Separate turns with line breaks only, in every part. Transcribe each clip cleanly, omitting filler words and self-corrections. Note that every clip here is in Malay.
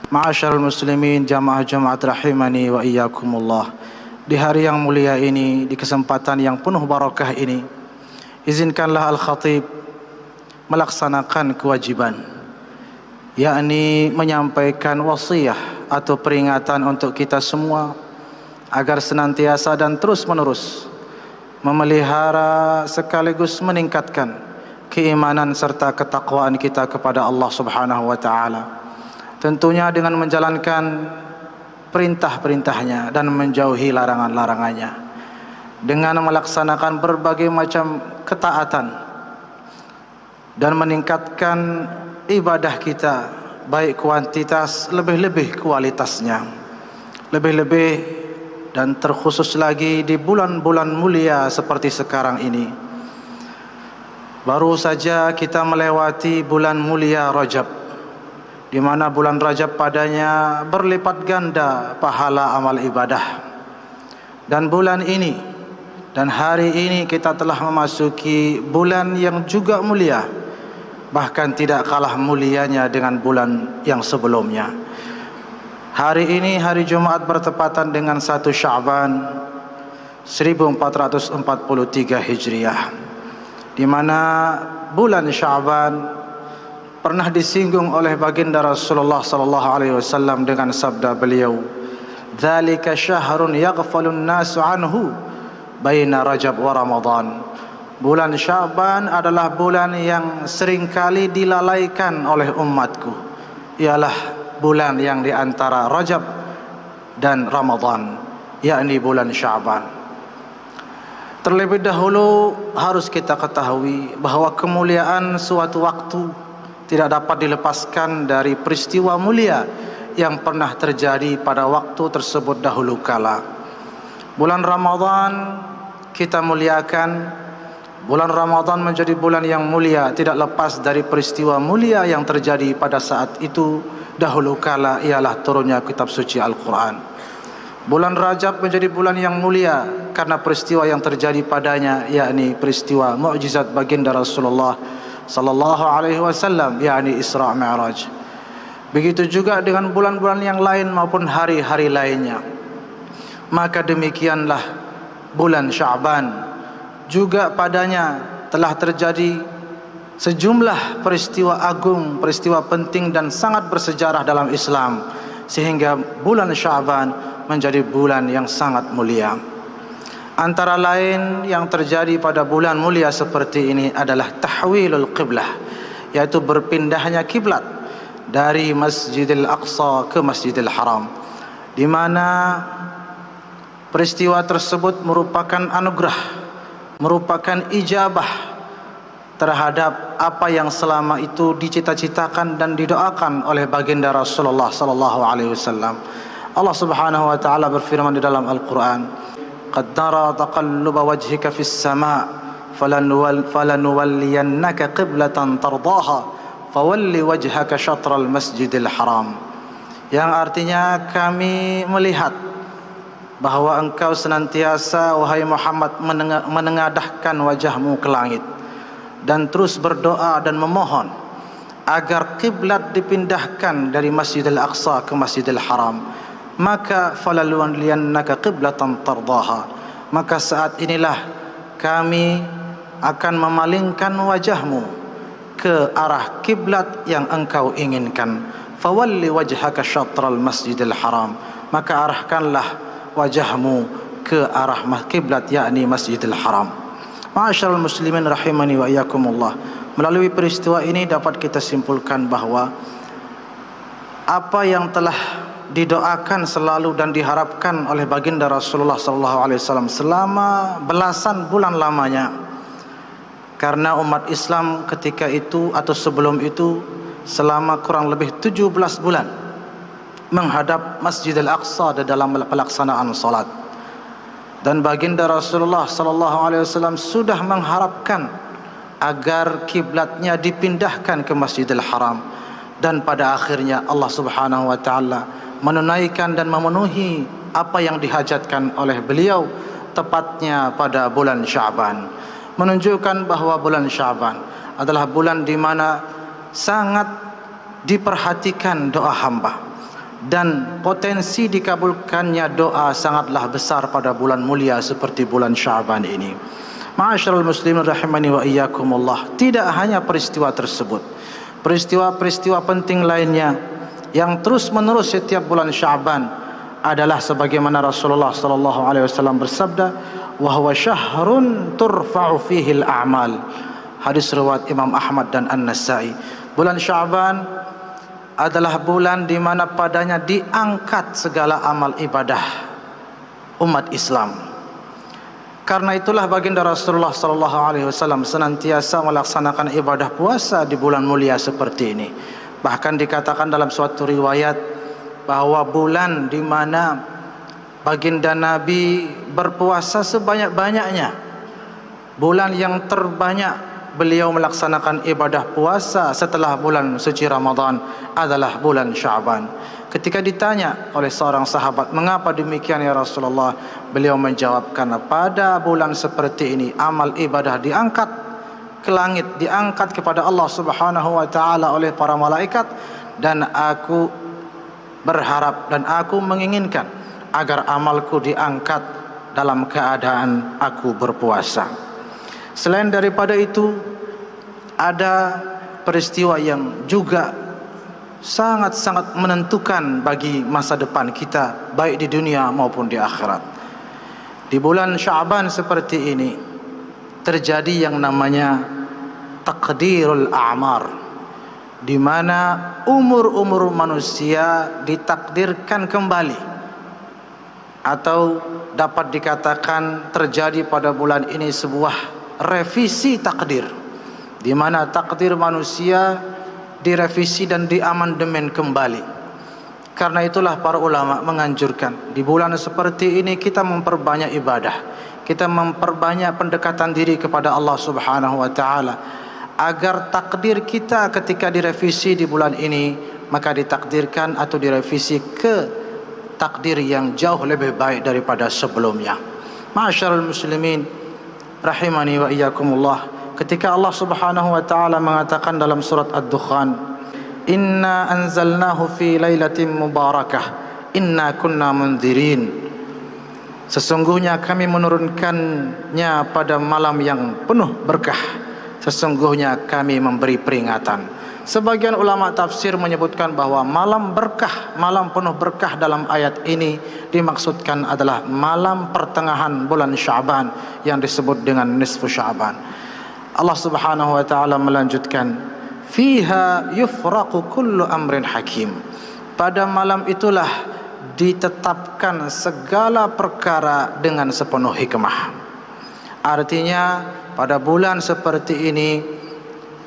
Ma'asyiral muslimin, jamaah Jumat rahimani wa iyyakumullah. Di hari yang mulia ini, di kesempatan yang penuh barakah ini, izinkanlah al-khatib melaksanakan kewajiban, yakni menyampaikan wasiat atau peringatan untuk kita semua agar senantiasa dan terus-menerus memelihara sekaligus meningkatkan keimanan serta ketakwaan kita kepada Allah Subhanahu wa taala. Tentunya dengan menjalankan perintah-perintahnya dan menjauhi larangan-larangannya, dengan melaksanakan berbagai macam ketaatan dan meningkatkan ibadah kita, baik kuantitas lebih-lebih kualitasnya, lebih-lebih dan terkhusus lagi di bulan-bulan mulia seperti sekarang ini. Baru saja kita melewati bulan mulia Rajab, di mana bulan Rajab padanya berlipat ganda pahala amal ibadah. Dan bulan ini dan hari ini kita telah memasuki bulan yang juga mulia, bahkan tidak kalah mulianya dengan bulan yang sebelumnya. Hari ini hari Jumat bertepatan dengan 1 Sya'ban 1443 Hijriah, di mana bulan Sya'ban pernah disinggung oleh baginda Rasulullah sallallahu alaihi wasallam dengan sabda beliau, "Dzalika syahrun yaghfalun nasu anhu baina Rajab wa Ramadan." Bulan Sya'ban adalah bulan yang seringkali dilalaikan oleh umatku. Ialah bulan yang di antara Rajab dan Ramadan, yakni bulan Sya'ban. Terlebih dahulu harus kita ketahui bahawa kemuliaan suatu waktu tidak dapat dilepaskan dari peristiwa mulia yang pernah terjadi pada waktu tersebut dahulu kala. Bulan Ramadan kita muliakan. Bulan Ramadan menjadi bulan yang mulia tidak lepas dari peristiwa mulia yang terjadi pada saat itu dahulu kala, ialah turunnya kitab suci Al-Quran. Bulan Rajab menjadi bulan yang mulia karena peristiwa yang terjadi padanya, yakni peristiwa mukjizat baginda Rasulullah sallallahu alaihi wasallam, yakni Isra Mi'raj. Begitu juga dengan bulan-bulan yang lain maupun hari-hari lainnya. Maka demikianlah bulan Sya'ban juga padanya telah terjadi sejumlah peristiwa agung, peristiwa penting dan sangat bersejarah dalam Islam, sehingga bulan Sya'ban menjadi bulan yang sangat mulia. Antara lain yang terjadi pada bulan mulia seperti ini adalah tahwilul qiblah, yaitu berpindahnya kiblat dari Masjidil Aqsa ke Masjidil Haram, di mana peristiwa tersebut merupakan anugerah, merupakan ijabah terhadap apa yang selama itu dicita-citakan dan didoakan oleh baginda Rasulullah sallallahu alaihi wasallam. Allah Subhanahu wa taala berfirman di dalam Al-Qur'an, "Qad nara taqalluba wajhika fis sama' falanuwalliyannaka qiblatan tardaha fawalli wajhaka syatral Masjidil Haram." Yang artinya, kami melihat bahawa engkau senantiasa, wahai Muhammad, menengadahkan wajahmu ke langit dan terus berdoa dan memohon agar kiblat dipindahkan dari Masjidil Aqsa ke Masjidil Haram. Maka falanuwalliyannaka qiblatan tardaha, maka saat inilah kami akan memalingkan wajahmu ke arah kiblat yang engkau inginkan. Fawalli wajhaka syatral Masjidil Haram, maka arahkanlah wajahmu ke arah kiblat, yakni Masjidil Haram. Ma'asyiral muslimin rahimani wa iyyakumullah. Melalui peristiwa ini dapat kita simpulkan bahawa apa yang telah didoakan selalu dan diharapkan oleh baginda Rasulullah sallallahu alaihi wasallam selama belasan bulan lamanya, karena umat Islam ketika itu atau sebelum itu selama kurang lebih 17 bulan menghadap Masjidil Aqsa dalam pelaksanaan salat, dan baginda Rasulullah sallallahu alaihi wasallam sudah mengharapkan agar kiblatnya dipindahkan ke Masjidil Haram, dan pada akhirnya Allah Subhanahu wa taala menunaikan dan memenuhi apa yang dihajatkan oleh beliau, tepatnya pada bulan Sya'ban, menunjukkan bahawa bulan Sya'ban adalah bulan di mana sangat diperhatikan doa hamba. dan potensi dikabulkannya doa sangatlah besar pada bulan mulia seperti bulan Sya'ban ini. Ma'asyiral muslimin rahimani wa iyyakumullah, tidak hanya peristiwa tersebut, peristiwa-peristiwa penting lainnya yang terus menerus setiap bulan Sya'ban adalah sebagaimana Rasulullah sallallahu alaihi wasallam bersabda, wa huwa syahrun turfa'u fihi al-a'mal. Hadis riwayat Imam Ahmad dan An-Nasa'i. Bulan Sya'ban adalah bulan di mana padanya diangkat segala amal ibadah umat Islam. Karena itulah baginda Rasulullah sallallahu alaihi wasallam senantiasa melaksanakan ibadah puasa di bulan mulia seperti ini. Bahkan dikatakan dalam suatu riwayat bahwa bulan di mana baginda Nabi berpuasa sebanyak-banyaknya, bulan yang terbanyak beliau melaksanakan ibadah puasa setelah bulan suci Ramadan adalah bulan Sya'ban. Ketika ditanya oleh seorang sahabat, mengapa demikian ya Rasulullah? Beliau menjawabkan, pada bulan seperti ini amal ibadah diangkat ke langit, diangkat kepada Allah Subhanahu wa taala oleh para malaikat, dan aku berharap dan aku menginginkan agar amalku diangkat dalam keadaan aku berpuasa. Selain daripada itu, ada peristiwa yang juga sangat-sangat menentukan bagi masa depan kita, baik di dunia maupun di akhirat. Di bulan Sya'ban seperti ini terjadi yang namanya takdirul a'mar, di mana umur-umur manusia ditakdirkan kembali, atau dapat dikatakan terjadi pada bulan ini sebuah revisi takdir, di mana takdir manusia direvisi dan diamandemen kembali. Karena itulah para ulama menganjurkan di bulan seperti ini kita memperbanyak ibadah, kita memperbanyak pendekatan diri kepada Allah Subhanahu wa taala, agar takdir kita ketika direvisi di bulan ini maka ditakdirkan atau direvisi ke takdir yang jauh lebih baik daripada sebelumnya. Ma'asyiral muslimin rahimani wa iyyakumullah, ketika Allah Subhanahu wa taala mengatakan dalam surat Ad-Dukhan, inna anzalnahu fi lailatin mubarakah inna kunna mundzirin, sesungguhnya kami menurunkannya pada malam yang penuh berkah, sesungguhnya kami memberi peringatan. Sebagian ulama tafsir menyebutkan bahwa malam berkah, malam penuh berkah dalam ayat ini dimaksudkan adalah malam pertengahan bulan Sya'ban yang disebut dengan nisfu Sya'ban. Allah Subhanahu wa taala melanjutkan, fiha yufraqu kullu amrin hakim, pada malam itulah ditetapkan segala perkara dengan sepenuh hikmah. Artinya pada bulan seperti ini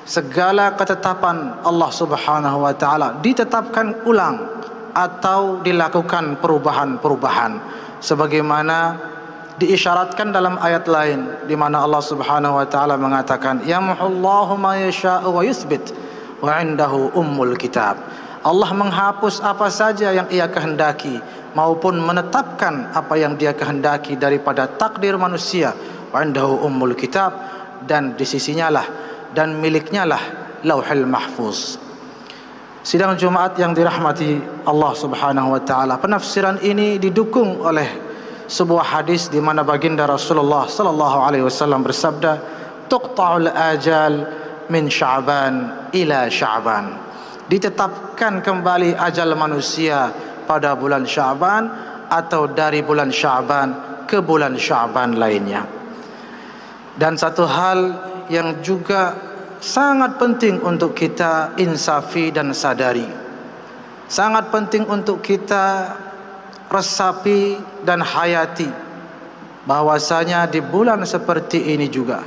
segala ketetapan Allah Subhanahu wa taala ditetapkan ulang atau dilakukan perubahan-perubahan, sebagaimana diisyaratkan dalam ayat lain di mana Allah Subhanahu wa taala mengatakan, yamhullahu ma yasha'u wa yuthbit wa 'indahu ummul kitab. Allah menghapus apa saja yang Ia kehendaki maupun menetapkan apa yang Dia kehendaki daripada takdir manusia, wa 'indahu ummul kitab, dan di sisinya lah dan miliknya lah Lauhul Mahfuz. Sidang Jumat yang dirahmati Allah Subhanahu wa taala, penafsiran ini didukung oleh sebuah hadis di mana baginda Rasulullah sallallahu alaihi wasallam bersabda, tuqta'ul ajal min Sya'ban ila Sya'ban, ditetapkan kembali ajal manusia pada bulan Sya'ban atau dari bulan Sya'ban ke bulan Sya'ban lainnya. Dan satu hal yang juga sangat penting untuk kita insafi dan sadari, sangat penting untuk kita resapi dan hayati, bahwasanya di bulan seperti ini juga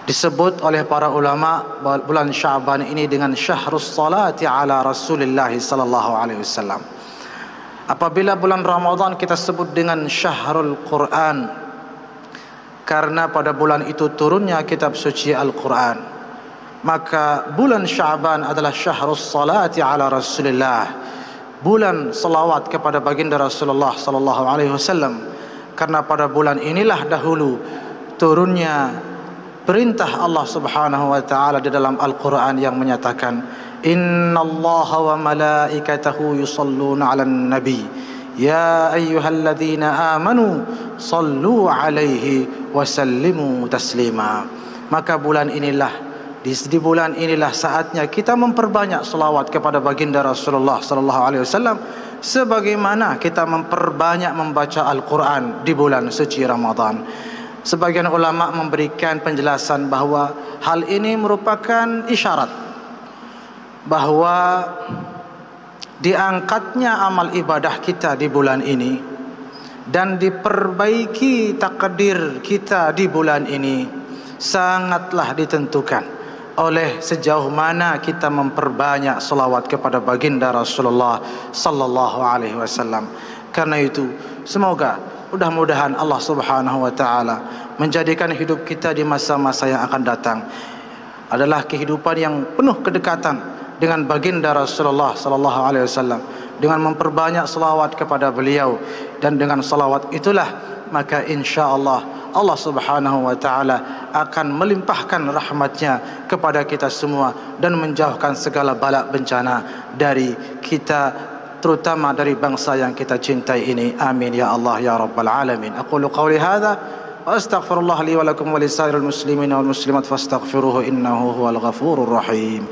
disebut oleh para ulama bulan Sya'ban ini dengan syahrus salati ala Rasulillah sallallahu alaihi wasallam. Apabila bulan Ramadan kita sebut dengan syahrul Quran, karena pada bulan itu turunnya kitab suci Al-Quran, maka bulan Sya'ban adalah syahrus salati ala Rasulillah, bulan salawat kepada baginda Rasulullah sallallahu alaihi wasallam. Karena pada bulan inilah dahulu turunnya perintah Allah Subhanahu wa taala di dalam Al-Quran yang menyatakan, Innallaha wa malaikatahu yusalluna 'alan nabi ya ayyuhalladzina amanu sallu 'alaihi wa sallimu taslima. Maka bulan inilah, di bulan inilah saatnya kita memperbanyak selawat kepada baginda Rasulullah sallallahu alaihi wasallam, sebagaimana kita memperbanyak membaca Al-Quran di bulan suci Ramadan. Sebagian ulama memberikan penjelasan bahawa hal ini merupakan isyarat bahawa diangkatnya amal ibadah kita di bulan ini dan diperbaiki takdir kita di bulan ini sangatlah ditentukan oleh sejauh mana kita memperbanyak selawat kepada baginda Rasulullah sallallahu alaihi wasallam. Karena itu, semoga mudah-mudahan Allah Subhanahu wa taala menjadikan hidup kita di masa-masa yang akan datang adalah kehidupan yang penuh kedekatan dengan baginda Rasulullah sallallahu alaihi wasallam, dengan memperbanyak selawat kepada beliau, dan dengan selawat itulah maka insya-Allah Allah Subhanahu wa taala akan melimpahkan rahmatnya kepada kita semua dan menjauhkan segala bala bencana dari kita, terutama dari bangsa yang kita cintai ini. Amin ya Allah ya rabbal alamin. Aqulu qawli hadza wa astaghfirullah li wa lakum wa lisairil muslimin wal muslimat fastaghfiruhu innahu huwal ghafurur rahim.